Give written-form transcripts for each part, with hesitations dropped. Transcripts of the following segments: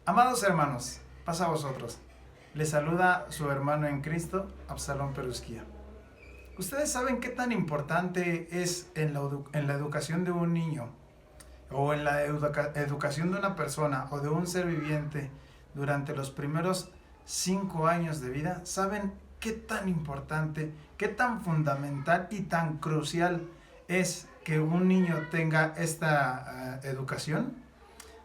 Amados hermanos, paz a vosotros. Les saluda su hermano en Cristo, Absalón Perusquía. ¿Ustedes saben qué tan importante es en la educación de un niño o en la educación de una persona o de un ser viviente durante los primeros 5 años de vida? ¿Saben qué tan importante, qué tan fundamental y tan crucial es que un niño tenga esta educación?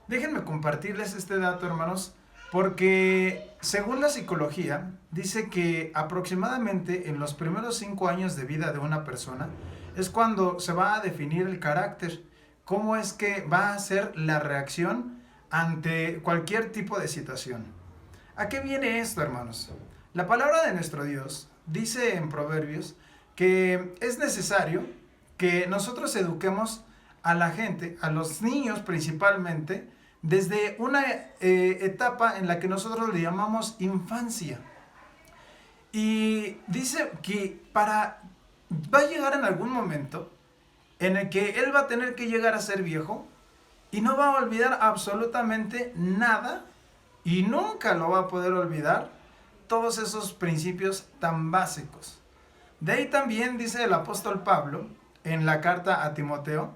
Déjenme compartirles este dato, hermanos, porque según la psicología, dice que aproximadamente en los primeros 5 años de vida de una persona es cuando se va a definir el carácter, cómo es que va a ser la reacción ante cualquier tipo de situación. ¿A qué viene esto, hermanos? La palabra de nuestro Dios dice en Proverbios que es necesario que nosotros eduquemos a la gente, a los niños principalmente, desde una etapa en la que nosotros le llamamos infancia. Y dice que va a llegar en algún momento en el que él va a tener que llegar a ser viejo y no va a olvidar absolutamente nada y nunca lo va a poder olvidar todos esos principios tan básicos. De ahí también dice el apóstol Pablo en la carta a Timoteo,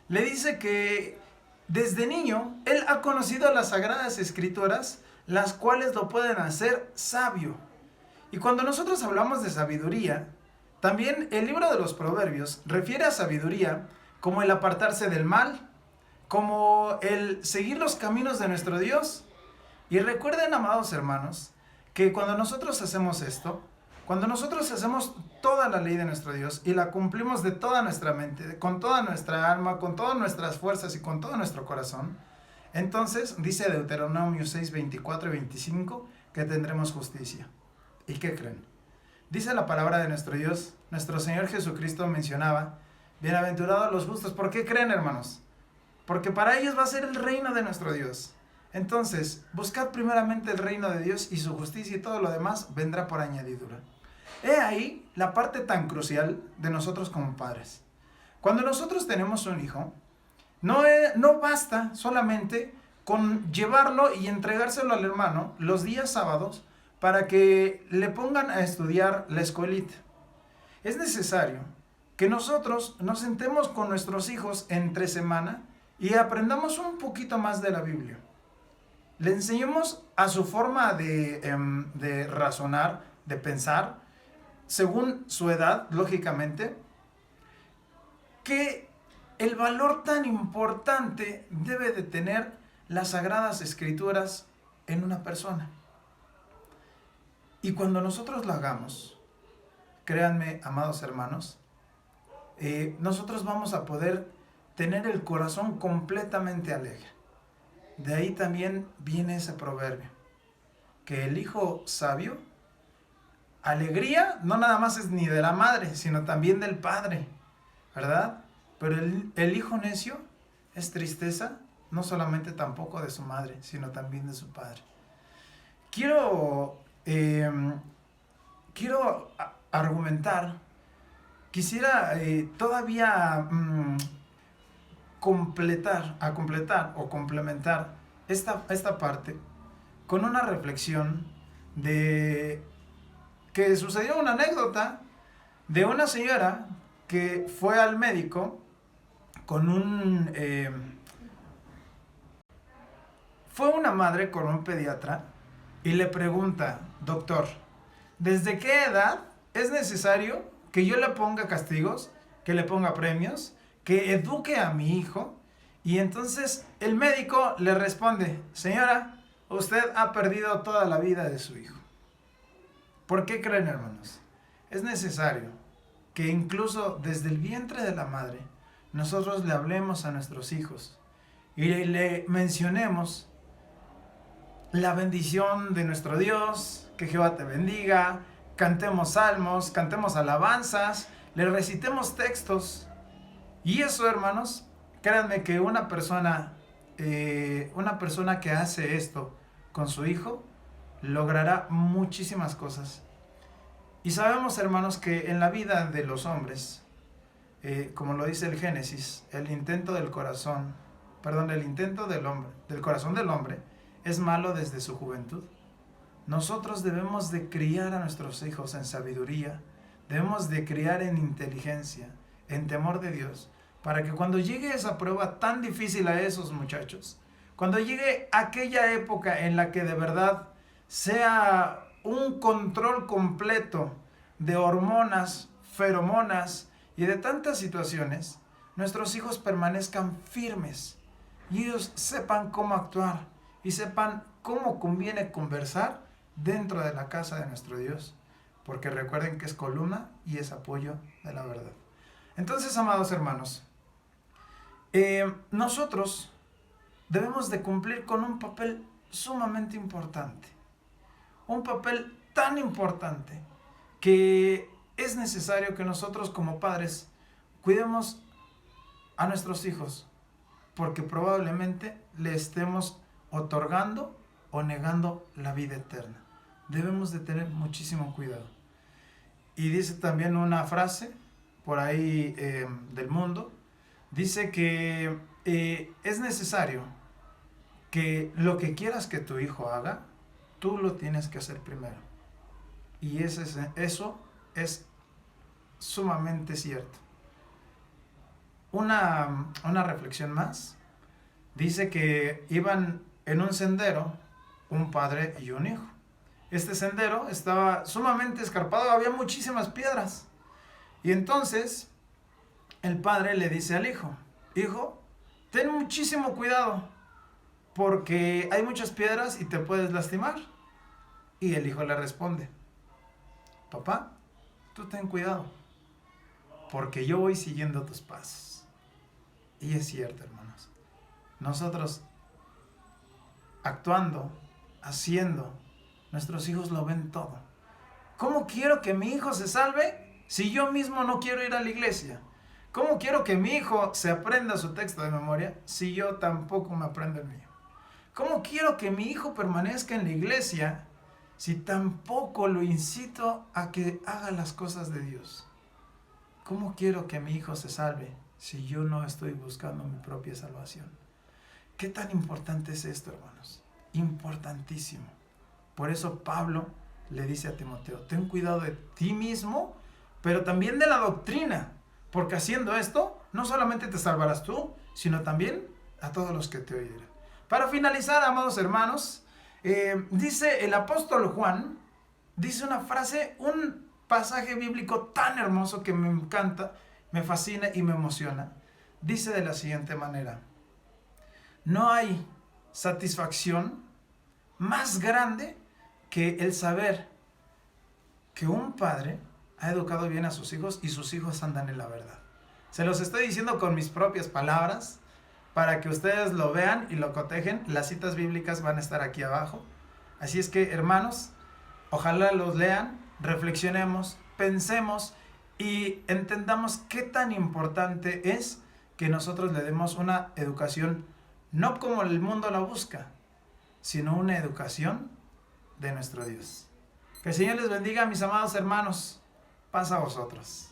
le dice que desde niño él ha conocido las sagradas escrituras, las cuales lo pueden hacer sabio. Y cuando nosotros hablamos de sabiduría, también el libro de los Proverbios refiere a sabiduría como el apartarse del mal, como el seguir los caminos de nuestro Dios. Y recuerden, amados hermanos, que cuando nosotros hacemos esto, cuando nosotros hacemos toda la ley de nuestro Dios y la cumplimos de toda nuestra mente, con toda nuestra alma, con todas nuestras fuerzas y con todo nuestro corazón, entonces dice Deuteronomio 6, 24 y 25 que tendremos justicia. ¿Y qué creen? Dice la palabra de nuestro Dios, nuestro Señor Jesucristo mencionaba, bienaventurados los justos. ¿Por qué creen, hermanos? Porque para ellos va a ser el reino de nuestro Dios. Entonces, buscad primeramente el reino de Dios y su justicia y todo lo demás vendrá por añadidura. He ahí la parte tan crucial de nosotros como padres. Cuando nosotros tenemos un hijo, no basta solamente con llevarlo y entregárselo al hermano los días sábados para que le pongan a estudiar la escuelita. Es necesario que nosotros nos sentemos con nuestros hijos entre semana y aprendamos un poquito más de la Biblia. Le enseñemos a su forma de razonar, de pensar, según su edad, lógicamente, que el valor tan importante debe de tener las sagradas escrituras en una persona. Y cuando nosotros lo hagamos, créanme, amados hermanos, nosotros vamos a poder tener el corazón completamente alegre. De ahí también viene ese proverbio, que el hijo sabio, alegría no nada más es ni de la madre, sino también del padre, ¿verdad? Pero el hijo necio es tristeza, no solamente tampoco de su madre, sino también de su padre. Quiero argumentar, quisiera todavía complementar esta parte con una reflexión de que sucedió una anécdota de una señora que fue al médico con fue una madre con un pediatra y le pregunta, doctor, ¿desde qué edad es necesario que yo le ponga castigos, que le ponga premios, que eduque a mi hijo? Y entonces el médico le responde, señora, usted ha perdido toda la vida de su hijo. ¿Por qué creen, hermanos? Es necesario que incluso desde el vientre de la madre nosotros le hablemos a nuestros hijos y le mencionemos la bendición de nuestro Dios, que Jehová te bendiga, cantemos salmos, cantemos alabanzas, le recitemos textos. Y eso, hermanos, créanme que una persona que hace esto con su hijo logrará muchísimas cosas. Y sabemos, hermanos, que en la vida de los hombres, como lo dice el Génesis, el intento del corazón del hombre, del corazón del hombre, es malo desde su juventud. Nosotros debemos de criar a nuestros hijos en sabiduría, debemos de criar en inteligencia, en temor de Dios, para que cuando llegue esa prueba tan difícil a esos muchachos, cuando llegue aquella época en la que de verdad sea un control completo de hormonas, feromonas y de tantas situaciones, nuestros hijos permanezcan firmes y ellos sepan cómo actuar y sepan cómo conviene conversar dentro de la casa de nuestro Dios, porque recuerden que es columna y es apoyo de la verdad. Entonces, amados hermanos, nosotros debemos de cumplir con un papel sumamente importante, un papel tan importante que es necesario que nosotros como padres cuidemos a nuestros hijos, porque probablemente le estemos otorgando o negando la vida eterna. Debemos de tener muchísimo cuidado. Y dice también una frase por ahí del mundo, dice que es necesario que lo que quieras que tu hijo haga, tú lo tienes que hacer primero. Y eso es sumamente cierto. Una reflexión más. Dice que iban en un sendero un padre y un hijo. Este sendero estaba sumamente escarpado, había muchísimas piedras. Y entonces el padre le dice al hijo, hijo, ten muchísimo cuidado, porque hay muchas piedras y te puedes lastimar. Y el hijo le responde, papá, tú ten cuidado, porque yo voy siguiendo tus pasos. Y es cierto, hermanos. Nosotros actuando, haciendo, nuestros hijos lo ven todo. ¿Cómo quiero que mi hijo se salve si yo mismo no quiero ir a la iglesia? ¿Cómo quiero que mi hijo se aprenda su texto de memoria si yo tampoco me aprendo el mío? ¿Cómo quiero que mi hijo permanezca en la iglesia si tampoco lo incito a que haga las cosas de Dios? ¿Cómo quiero que mi hijo se salve si yo no estoy buscando mi propia salvación? ¿Qué tan importante es esto, hermanos? Importantísimo. Por eso Pablo le dice a Timoteo, ten cuidado de ti mismo, pero también de la doctrina, porque haciendo esto, no solamente te salvarás tú, sino también a todos los que te oyeran. Para finalizar, amados hermanos, dice el apóstol Juan, dice una frase, un pasaje bíblico tan hermoso que me encanta, me fascina y me emociona. Dice de la siguiente manera, no hay satisfacción más grande que el saber que un padre ha educado bien a sus hijos y sus hijos andan en la verdad. Se los estoy diciendo con mis propias palabras para que ustedes lo vean y lo cotejen. Las citas bíblicas van a estar aquí abajo. Así es que, hermanos, ojalá los lean, reflexionemos, pensemos y entendamos qué tan importante es que nosotros le demos una educación no como el mundo la busca, sino una educación de nuestro Dios. Que el Señor les bendiga, mis amados hermanos. Paz a vosotros.